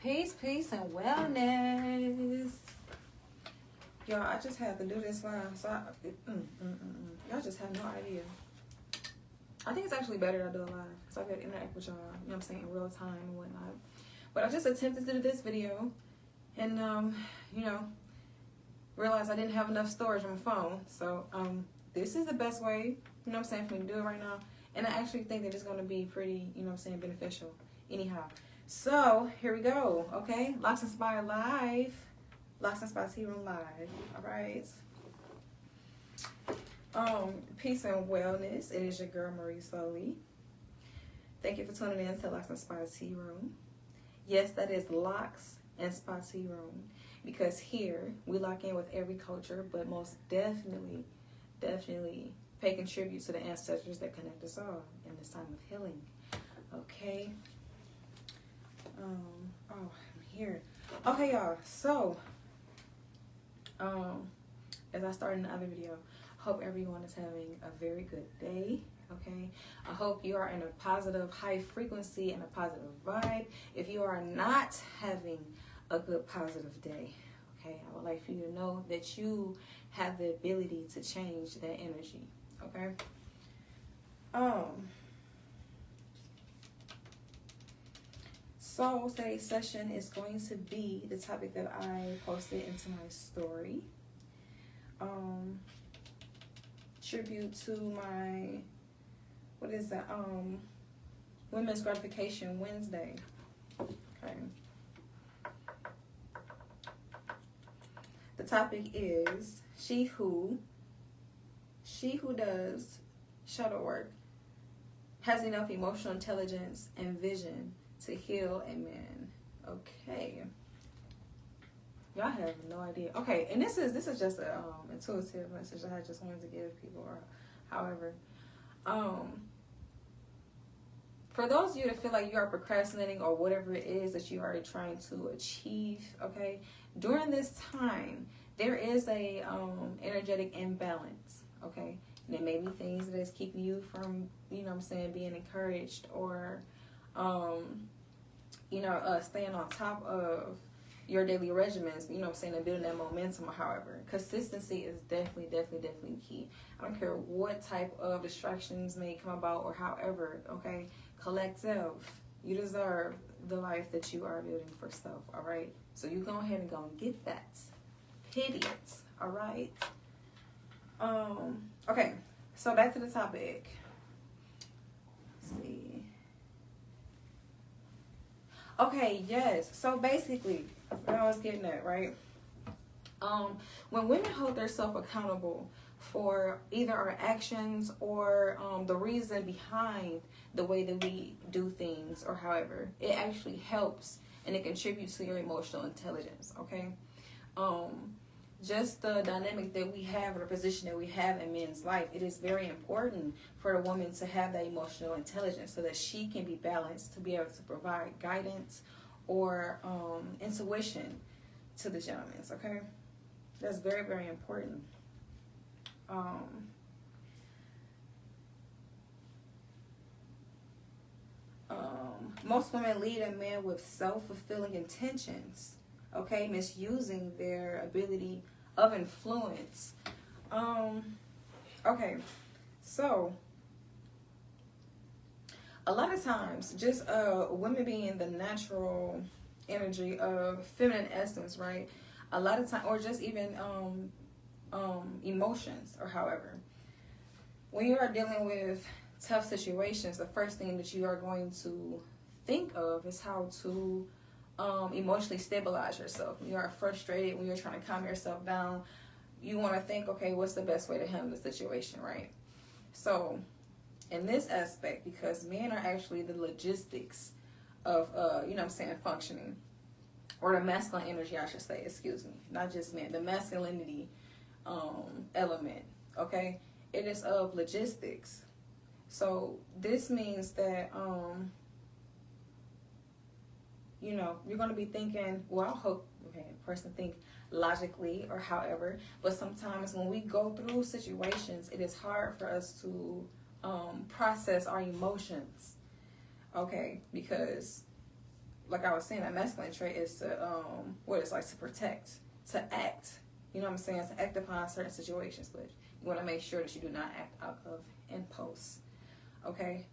Peace, peace, and wellness. Y'all, I just had to do this live, so y'all just have no idea. I think it's actually better to do it live, so I could interact with y'all, you know what I'm saying, in real time and whatnot. But I just attempted to do this video, and, you know, realized I didn't have enough storage on my phone. So, this is the best way, you know what I'm saying, for me to do it right now. And I actually think that it's going to be pretty, you know what I'm saying, beneficial anyhow. So, here we go, okay? Locs Spa Live. Locs Spa TeaRoom Live, all right? Peace and wellness. It is your girl, Marie Slowly. Thank you for tuning in to Locs Spa TeaRoom. Yes, that is Locs and Spa TeaRoom, because here we lock in with every culture, but most definitely pay tribute to the ancestors that connect us all in this time of healing. Okay. I'm here. Okay, y'all. So, as I started in the other video, hope everyone is having a very good day. Okay, I hope you are in a positive, high frequency and a positive vibe. If you are not having a good, positive day, okay, I would like for you to know that you have the ability to change that energy. Okay. So today's session is going to be the topic that I posted into my story. Tribute to my, what is that? Women's Gratification Wednesday. Okay. The topic is she who does shadow work has enough emotional intelligence and vision to heal a man. Okay. Y'all have no idea. Okay, and this is just a intuitive message that I just wanted to give people, or however. For those of you that feel like you are procrastinating or whatever it is that you are trying to achieve, okay, during this time there is a energetic imbalance, okay? And it may be things that is keeping you from, you know what I'm saying, being encouraged, or staying on top of your daily regimens, you know what I'm saying, and building that momentum. However, consistency is definitely key. I don't care what type of distractions may come about or however, okay? Collective, you deserve the life that you are building for self, all right? So you go ahead and go and get that. Period, all right? Okay, so back to the topic. Let's see. Okay, yes. So basically, what I was getting at, right? When women hold themselves accountable for either our actions or the reason behind the way that we do things, or however, it actually helps and it contributes to your emotional intelligence, okay? Just the dynamic that we have, or the position that we have in men's life, it is very important for the woman to have that emotional intelligence so that she can be balanced, to be able to provide guidance or intuition to the gentlemen, okay? That's very important. Most women lead a man with self-fulfilling intentions, okay, misusing their ability of influence. Okay, so a lot of times, just women being the natural energy of feminine essence, right? A lot of time, or just even emotions, or however, when you are dealing with tough situations, the first thing that you are going to think of is how to emotionally stabilize yourself. When you are frustrated, when you're trying to calm yourself down, you want to think, okay, what's the best way to handle the situation, right? So in this aspect, because men are actually the logistics of you know what I'm saying, functioning, or the masculine energy, I should say, excuse me, not just men, the masculinity element, okay? It is of logistics. So this means that you know, you're going to be thinking, well, I hope, okay, a person think logically or however, but sometimes when we go through situations, it is hard for us to process our emotions, okay, because like I was saying, a masculine trait is to what it's like to protect, to act. You know what I'm saying? To act upon certain situations, but you want to make sure that you do not act out of impulse. Okay.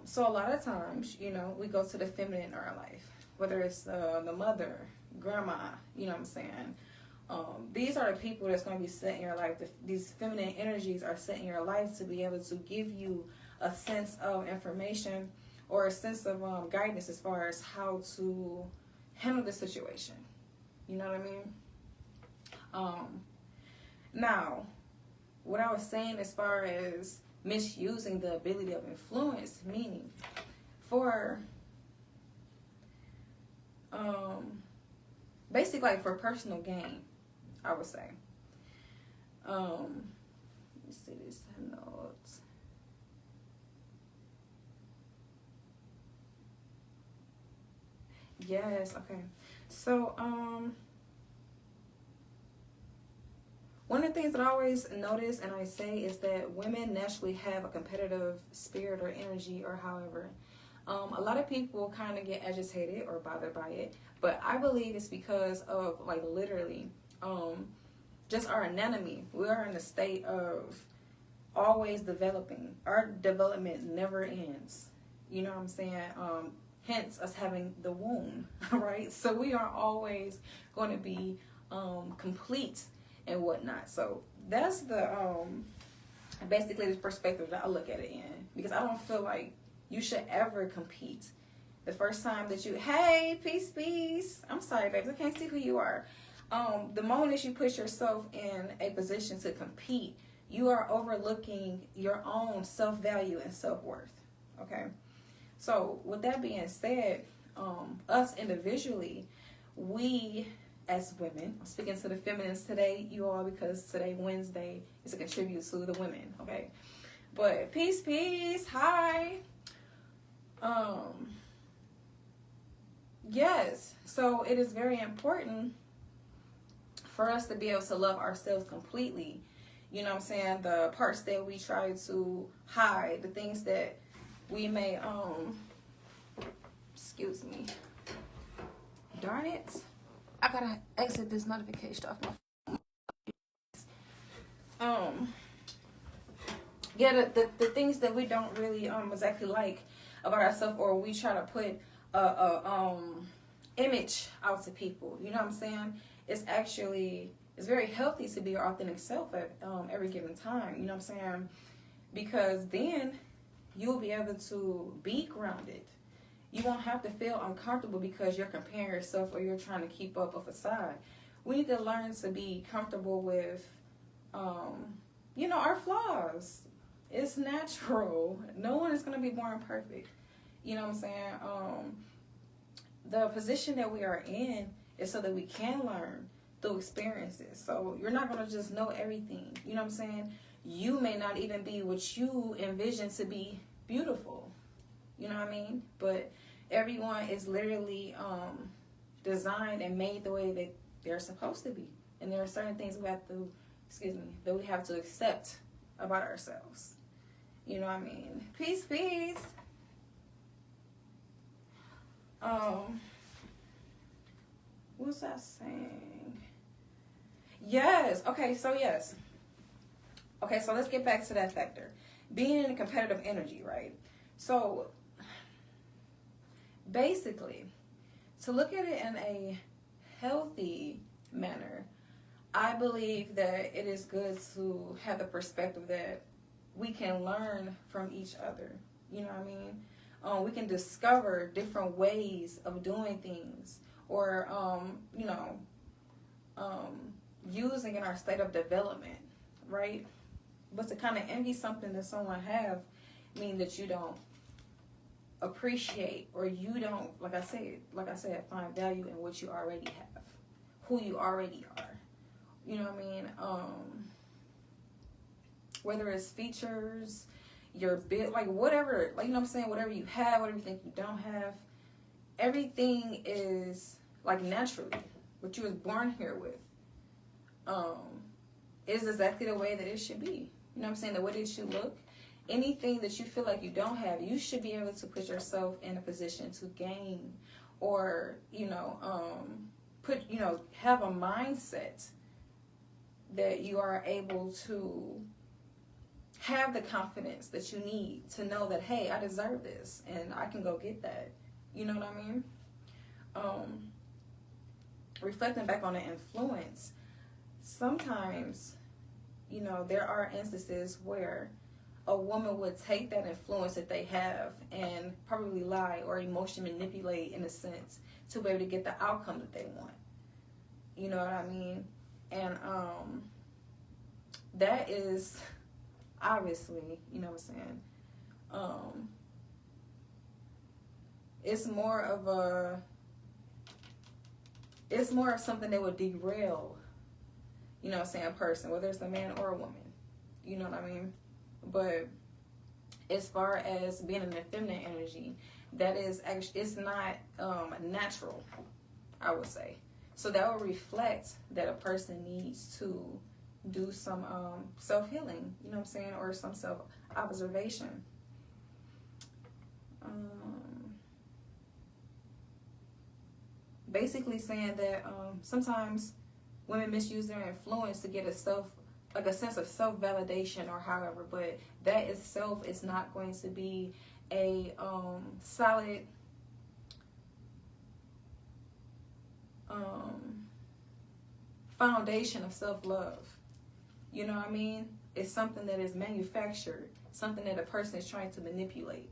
So a lot of times, you know, we go to the feminine in our life, whether it's the mother, grandma. You know what I'm saying? These are the people that's going to be set in your life. These feminine energies are set in your life to be able to give you a sense of information or a sense of guidance as far as how to handle the situation. You know what I mean? Now, what I was saying as far as misusing the ability of influence, meaning for basically like for personal gain, I would say. Let me see this notes. Yes, okay. So, one of the things that I always notice and I say is that women naturally have a competitive spirit or energy or however. A lot of people kind of get agitated or bothered by it, but I believe it's because of like literally just our anatomy. We are in a state of always developing. Our development never ends. You know what I'm saying? Hence us having the womb, right? So we are always going to be complete and whatnot. So that's the basically the perspective that I look at it in, because I don't feel like you should ever compete. The first time that you, hey, peace, I'm sorry, babes, I can't see who you are. The moment that you put yourself in a position to compete, you are overlooking your own self-value and self-worth. Okay. So with that being said, us individually, we as women, I'm speaking to the feminines today, you all, because today Wednesday is to contribute to the women, okay? But peace, hi. Yes, so it is very important for us to be able to love ourselves completely. You know what I'm saying? The parts that we try to hide, the things that we may, excuse me. Darn it. I gotta exit this notification off my phone. Yeah, the things that we don't really exactly like about ourselves, or we try to put a image out to people. You know what I'm saying? It's very healthy to be your authentic self at every given time. You know what I'm saying? Because then you'll be able to be grounded. You won't have to feel uncomfortable because you're comparing yourself or you're trying to keep up a facade. We need to learn to be comfortable with, our flaws. It's natural. No one is going to be born perfect. You know what I'm saying? The position that we are in is so that we can learn through experiences. So you're not going to just know everything. You know what I'm saying? You may not even be what you envision to be beautiful. You know what I mean? But everyone is literally designed and made the way that they're supposed to be. And there are certain things that we have to accept about ourselves. You know what I mean? Peace. What was I saying? Yes. Okay, so yes. Okay, so let's get back to that factor. Being in a competitive energy, right? So basically, to look at it in a healthy manner, I believe that it is good to have the perspective that we can learn from each other. You know what I mean? We can discover different ways of doing things, or using in our state of development, right? But to kind of envy something that someone have mean that you don't appreciate, or you don't, like I said, find value in what you already have, who you already are. You know what I mean? Whether it's features, your build, like whatever, like, you know what I'm saying, whatever you have, whatever you think you don't have, everything is like naturally what you was born here with. Is exactly the way that it should be. You know what I'm saying? The way that it should look. Anything that you feel like you don't have, you should be able to put yourself in a position to gain or, have a mindset that you are able to have the confidence that you need to know that, hey, I deserve this and I can go get that. You know what I mean? Reflecting back on the influence, sometimes, there are instances where a woman would take that influence that they have and probably lie or emotionally manipulate, in a sense, to be able to get the outcome that they want. You know what I mean? And that is obviously, you know what I'm saying? It's more of something that would derail, a person, whether it's a man or a woman. You know what I mean? But as far as being in the feminine energy, that is actually, it's not natural, I would say. So that would reflect that a person needs to do some self-healing, you know what I'm saying, or some self-observation. Basically saying that sometimes women misuse their influence to get a sense of self-validation or however, but that itself is not going to be a solid foundation of self-love. You know what I mean? It's something that is manufactured, something that a person is trying to manipulate,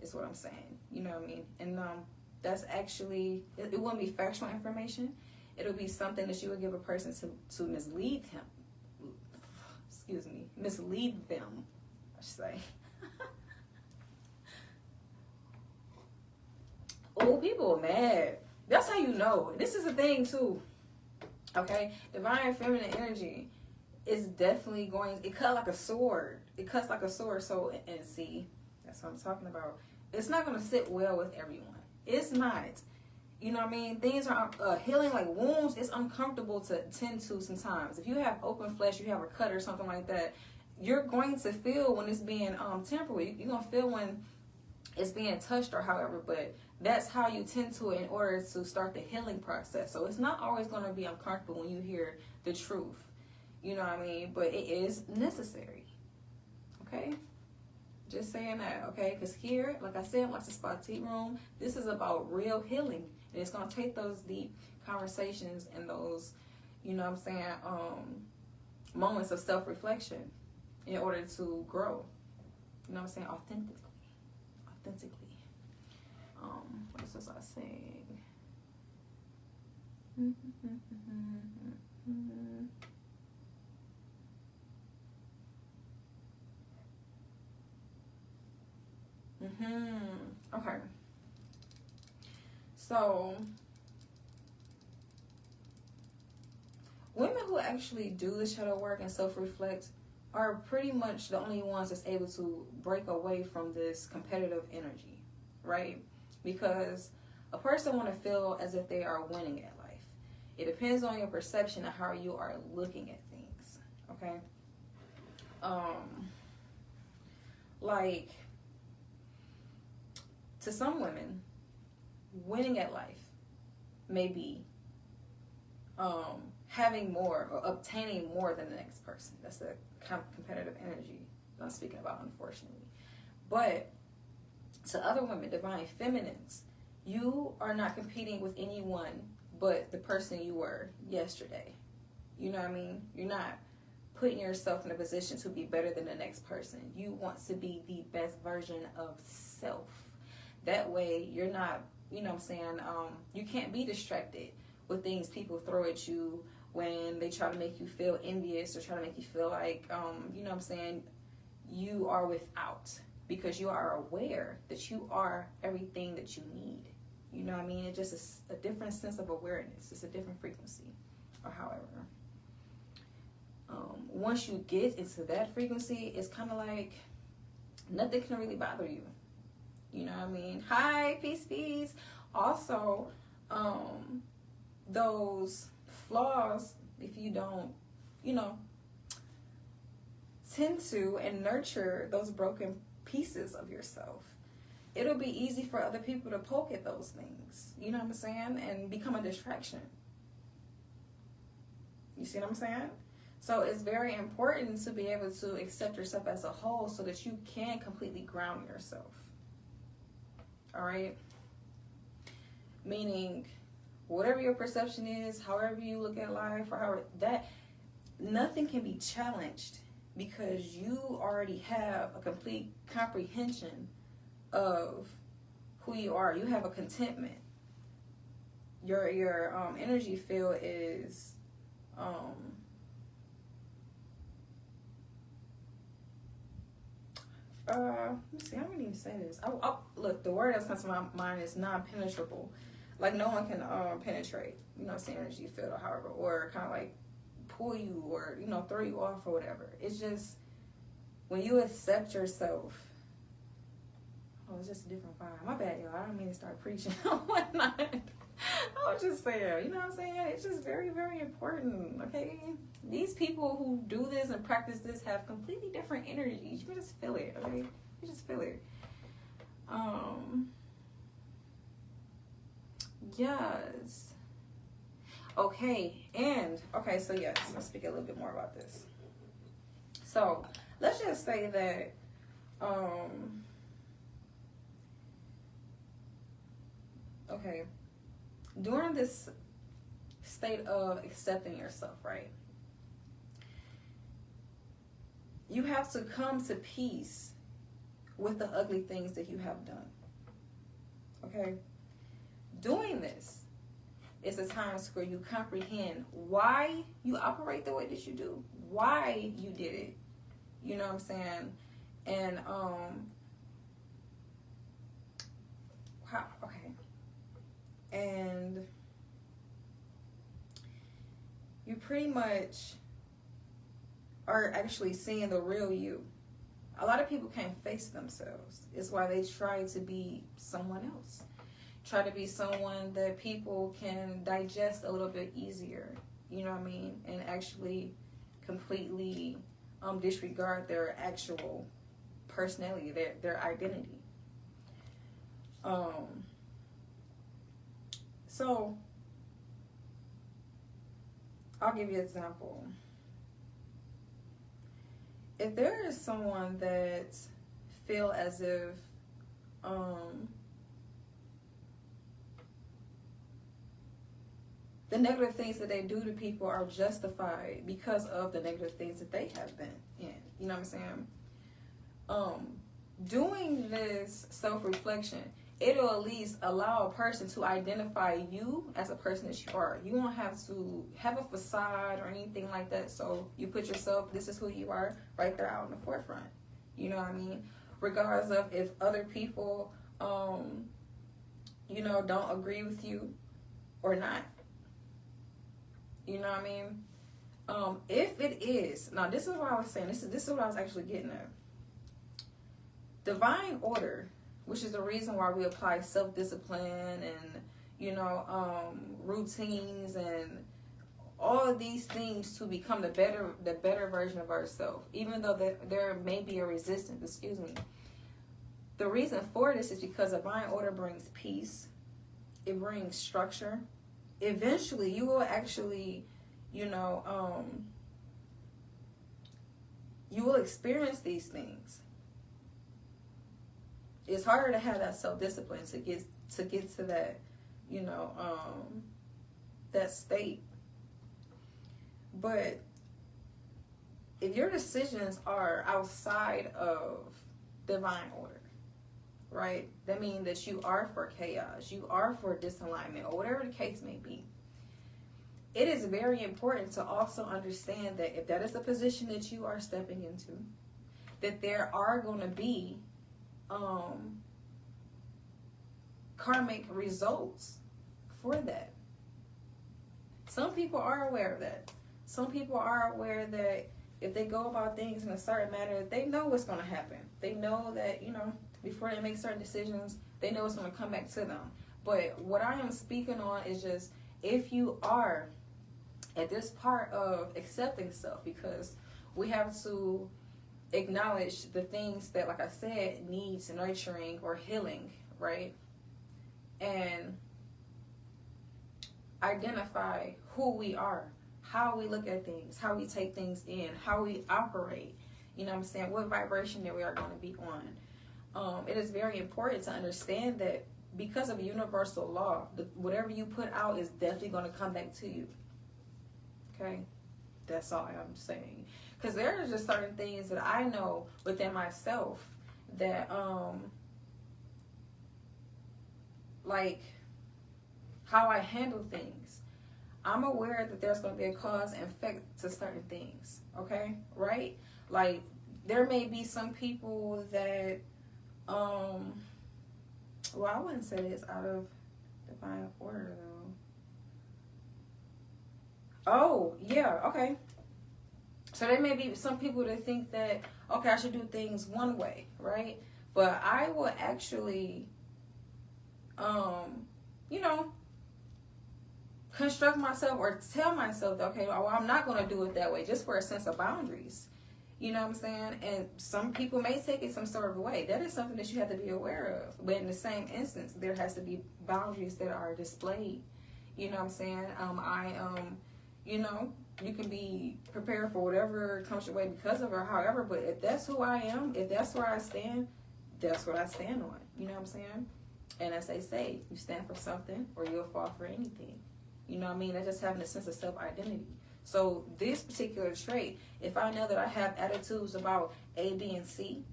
is what I'm saying. You know what I mean? And that's actually, it wouldn't be factual information. It'll be something that you would give a person to mislead him. Mislead them, I should say. Oh, people are mad. That's how you know. This is a thing too. Okay? Divine feminine energy is definitely it cuts like a sword. It cuts like a sword. So, and see, that's what I'm talking about. It's not going to sit well with everyone. It's not. You know what I mean? Things are healing, like wounds. It's uncomfortable to tend to sometimes. If you have open flesh, you have a cut or something like that, you're going to feel when it's being tampered with. You're going to feel when it's being touched or however, but that's how you tend to it in order to start the healing process. So it's not always going to be uncomfortable when you hear the truth. You know what I mean? But it is necessary. Okay? Just saying that, okay? Because here, like I said, Locs Spa TeaRoom, this is about real healing. And it's going to take those deep conversations and those, you know what I'm saying, moments of self-reflection in order to grow. You know what I'm saying? Authentically. What else was I saying? Okay. So, women who actually do the shadow work and self-reflect are pretty much the only ones that's able to break away from this competitive energy, right? Because a person want to feel as if they are winning at life. It depends on your perception of how you are looking at things, okay? Like, to some women, winning at life may be having more or obtaining more than the next person. That's the competitive energy I'm speaking about, unfortunately. But to other women, divine feminines, you are not competing with anyone but the person you were yesterday. You know what I mean? You're not putting yourself in a position to be better than the next person. You want to be the best version of self. That way, you're not, you know what I'm saying, you can't be distracted with things people throw at you when they try to make you feel envious or try to make you feel like, you know what I'm saying, you are without. Because you are aware that you are everything that you need. You know what I mean? It just is a different sense of awareness. It's a different frequency, or however. Once you get into that frequency, it's kind of like nothing can really bother you. You know what I mean? Hi, peace. Also, those flaws, if you don't, you know, tend to and nurture those broken pieces of yourself, it'll be easy for other people to poke at those things. You know what I'm saying? And become a distraction. You see what I'm saying? So it's very important to be able to accept yourself as a whole so that you can completely ground yourself. All right? Meaning, whatever your perception is, however you look at life, or however that, nothing can be challenged because you already have a complete comprehension of who you are. You have a contentment. Your energy field is let me see, how many even say this? Look, the word that's comes to my mind is non-penetrable. Like no one can penetrate, you know, say energy field or however, or kind of like pull you or, you know, throw you off or whatever. It's just when you accept yourself. Oh, it's just a different vibe. My bad, y'all. I don't mean to start preaching or whatnot. I was just saying, you know what I'm saying? It's just very, very important, okay? These people who do this and practice this have completely different energies. You can just feel it, okay? You just feel it. Yes. Okay, so yes, let's speak a little bit more about this. So, let's just say that, okay, during this state of accepting yourself, right? You have to come to peace with the ugly things that you have done. Okay? Doing this is a time where you comprehend why you operate the way that you do, why you did it. You know what I'm saying? And and you pretty much are actually seeing the real you. A lot of people can't face themselves. It's why they try to be someone else. Try to be someone that people can digest a little bit easier. You know what I mean? And actually completely disregard their actual personality, their identity. So, I'll give you an example. If there is someone that feel as if the negative things that they do to people are justified because of the negative things that they have been in. You know what I'm saying? Doing this self-reflection, it'll at least allow a person to identify you as a person that you are. You won't have to have a facade or anything like that. So you put yourself, this is who you are, right there out in the forefront. You know what I mean? Regardless of if other people, you know, don't agree with you or not. You know what I mean? If it is, now this is what I was saying. This is what I was actually getting at. Divine order, which is the reason why we apply self-discipline and, you know, routines and all of these things to become the better version of ourselves, even though there may be a resistance, The reason for this is because divine order brings peace. It brings structure. Eventually, you will actually, you know, you will experience these things. It's harder to have that self-discipline to get to that, you know, that state. But if your decisions are outside of divine order, right? That means that you are for chaos, you are for disalignment, or whatever the case may be. It is very important to also understand that if that is the position that you are stepping into, that there are going to be karmic results for that. Some people are aware of that. Some people are aware that if they go about things in a certain manner, they know what's going to happen. They know that, you know, before they make certain decisions, they know it's going to come back to them. But what I am speaking on is just if you are at this part of accepting self, because we have to acknowledge the things that, like I said, needs nurturing or healing, right? And identify who we are, how we look at things, how we take things in, how we operate, you know what I'm saying, what vibration that we are going to be on. It is very important to understand that because of a universal law, whatever you put out is definitely going to come back to you. Okay? That's all I'm saying. Because there are just certain things that I know within myself that, like how I handle things. I'm aware that there's going to be a cause and effect to certain things. Okay? Right? Like, there may be some people that, well, I wouldn't say it's out of divine order, though. Oh, yeah, okay. So there may be some people that think that, okay, I should do things one way, right? But I will actually, you know, construct myself or tell myself that, okay, well, I'm not going to do it that way, just for a sense of boundaries. You know what I'm saying? And some people may take it some sort of way. That is something that you have to be aware of. But in the same instance, there has to be boundaries that are displayed. You know what I'm saying? You know, you can be prepared for whatever comes your way because of her, however, but if that's who I am, if that's where I stand, that's what I stand on. You know what I'm saying? And as they say, you stand for something or you'll fall for anything. You know what I mean? That's just having a sense of self-identity. So this particular trait, if I know that I have attitudes about A, B, and C,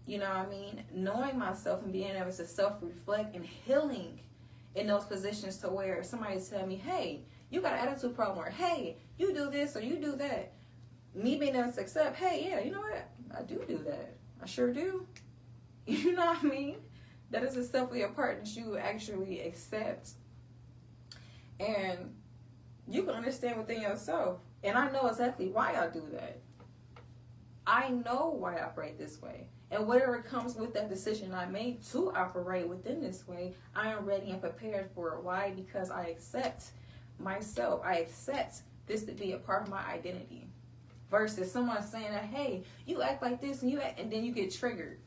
you know what I mean? Knowing myself and being able to self-reflect and healing in those positions to where somebody tell me, hey, you got an attitude problem, or hey, you do this or you do that. Me being able to accept, hey, yeah, you know what? I do that. I sure do. You know what I mean? That is simply a part that you actually accept. And you can understand within yourself. And I know exactly why I do that. I know why I operate this way. And whatever comes with that decision I made to operate within this way, I am ready and prepared for it. Why? Because I accept myself. I accept this to be a part of my identity. Versus someone saying that, hey, you act like this and then you get triggered.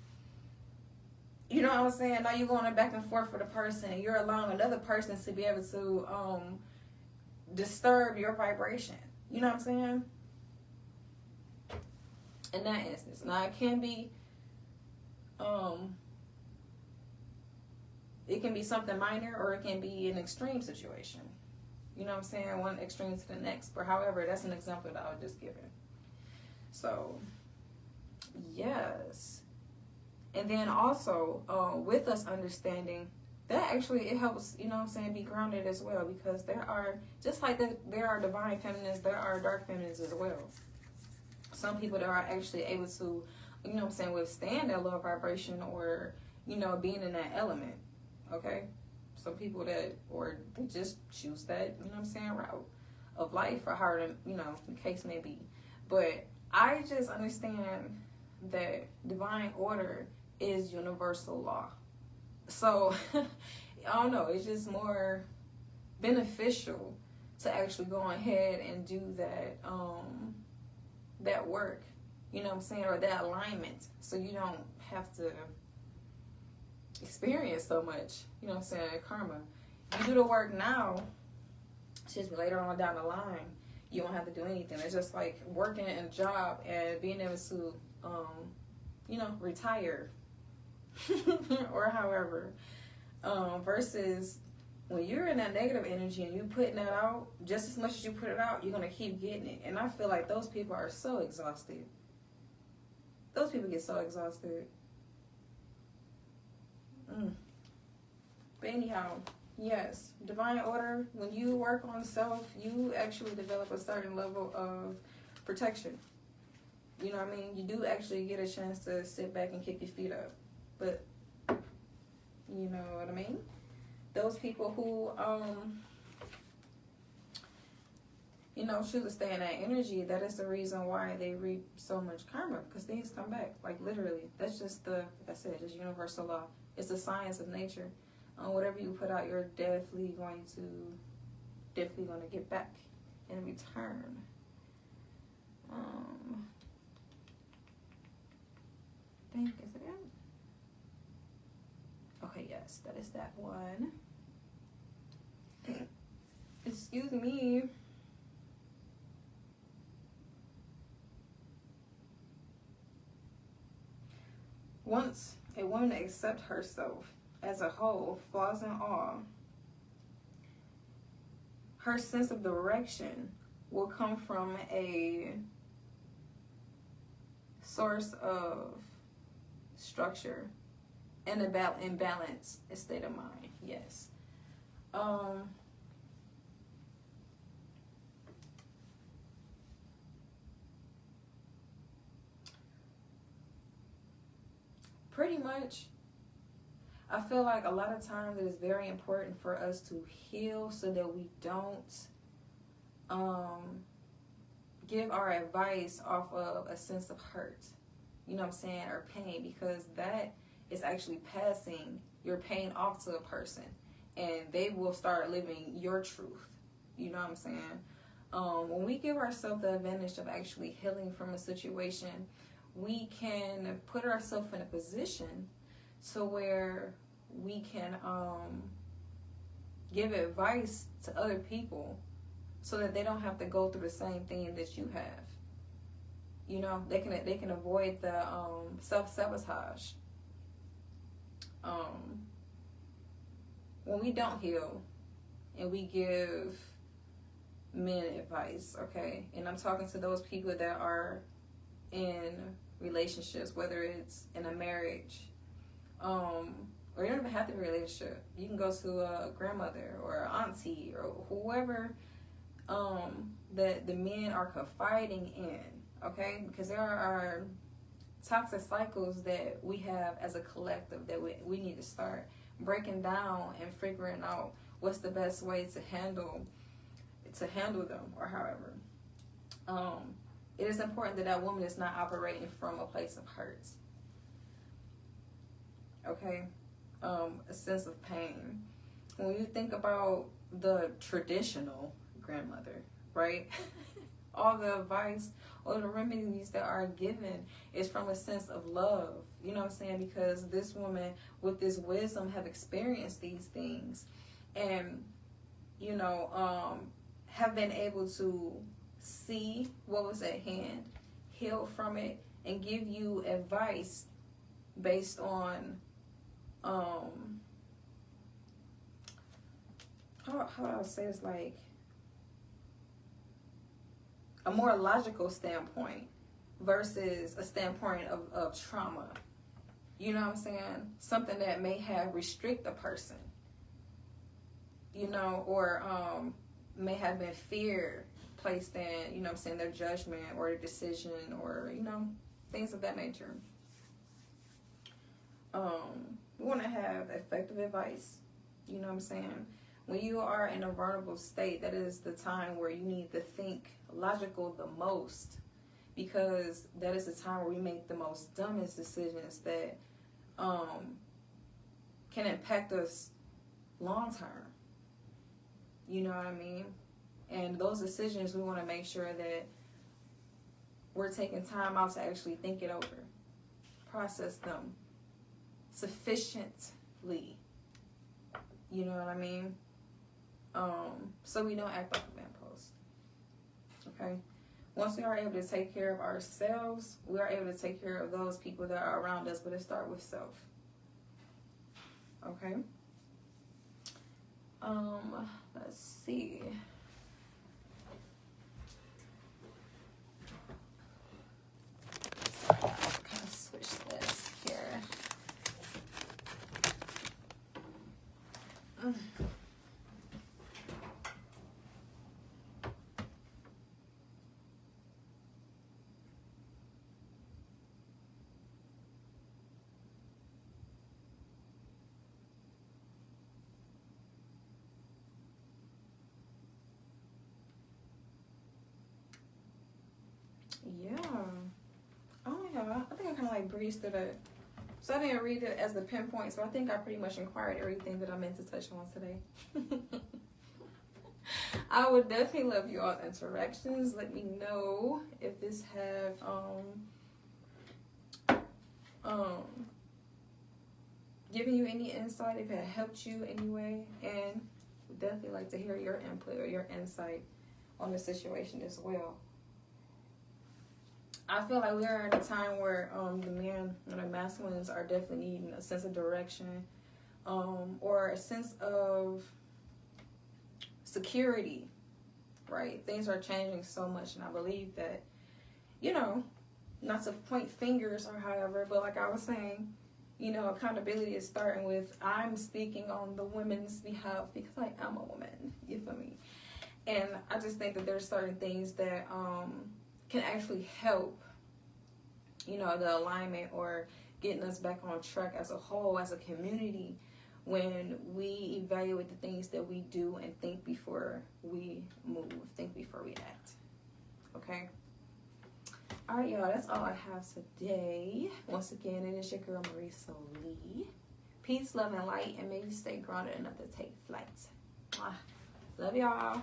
You know what I'm saying? Now you're going back and forth with a person and you're allowing another person to be able to disturb your vibration. You know what I'm saying? In that instance. Now it can be something minor, or it can be an extreme situation. You know what I'm saying? One extreme to the next. But however, that's an example that I was just given. So yes. And then also with us understanding that actually it helps, you know what I'm saying, be grounded as well, because there are, just like there are divine feminines, there are dark feminines as well. Some people that are actually able to, you know what I'm saying, withstand that low vibration or, you know, being in that element, okay? Some people that, or they just choose that, you know what I'm saying, route of life, or however, you know, the case may be. But I just understand that divine order is universal law. So, I don't know, it's just more beneficial to actually go ahead and do that, that work, you know what I'm saying, or that alignment, so you don't have to experience so much, you know what I'm saying, karma. You do the work now, excuse me, later on down the line, you don't have to do anything. It's just like working in a job and being able to, you know, retire or however, versus when you're in that negative energy and you putting that out, just as much as you put it out, you're going to keep getting it. And I feel like those people are so exhausted. Those people get so exhausted. But anyhow, yes, divine order, when you work on self, you actually develop a certain level of protection. You know what I mean? You do actually get a chance to sit back and kick your feet up. But, you know what I mean? Those people who, you know, choose to stay in that energy, that is the reason why they reap so much karma, because things come back, like literally. That's just like I said, just universal law. It's the science of nature. Whatever you put out, you're definitely going to get back in return. think, is it it? Okay, yes, that is that one. Excuse me. Once a woman accepts herself as a whole, flaws and all, her sense of direction will come from a source of structure and a balanced state of mind. Yes. Pretty much, I feel like a lot of times it is very important for us to heal so that we don't give our advice off of a sense of hurt, you know what I'm saying, or pain, because that is actually passing your pain off to a person and they will start living your truth, you know what I'm saying. When we give ourselves the advantage of actually healing from a situation, we can put ourselves in a position to where we can give advice to other people so that they don't have to go through the same thing that you have. You know, they can avoid the self-sabotage. When we don't heal and we give men advice, okay, and I'm talking to those people that are in relationships, whether it's in a marriage, or you don't even have to be in a relationship. You can go to a grandmother or an auntie or whoever that the men are confiding in, okay? Because there are toxic cycles that we have as a collective that we need to start breaking down and figuring out what's the best way to handle them, or however. It is important that that woman is not operating from a place of hurt, okay? A sense of pain. When you think about the traditional grandmother, right? All the advice or the remedies that are given is from a sense of love, you know what I'm saying? Because this woman with this wisdom have experienced these things and, you know, have been able to see what was at hand, heal from it, and give you advice based on how do I say this, like a more logical standpoint versus a standpoint of trauma. You know what I'm saying? Something that may have restrict a person, you know, or may have been fear placed in, you know what I'm saying, their judgment or their decision, or, you know, things of that nature. We want to have effective advice, you know what I'm saying? When you are in a vulnerable state, that is the time where you need to think logical the most, because that is the time where we make the most dumbest decisions that can impact us long term. You know what I mean? And those decisions, we want to make sure that we're taking time out to actually think it over, process them sufficiently. You know what I mean? So we don't act like a lamppost. Okay? Once we are able to take care of ourselves, we are able to take care of those people that are around us, but it starts with self. Okay? Let's see. Sorry, I'll kind of switch this here. Yeah. Oh my God. I think I kind of like breezed through that. So I didn't read it as the pinpoint, so I think I pretty much inquired everything that I meant to touch on today. I would definitely love you all interactions. Let me know if this have giving you any insight, if it helped you anyway, and would definitely like to hear your input or your insight on the situation as well. I feel like we are at a time where the men and the masculines are definitely needing a sense of direction, or a sense of security, right? Things are changing so much, and I believe that, you know, not to point fingers or however, but like I was saying, you know, accountability is starting with, I'm speaking on the women's behalf because I am a woman, you feel me? And I just think that there's certain things that can actually help, you know, the alignment or getting us back on track as a whole, as a community, when we evaluate the things that we do and think before we move, think before we act. Okay? All right, y'all, that's all I have today. Once again, it is your girl, Marisa Lee. Peace, love, and light, and may you stay grounded enough to take flight. Love y'all.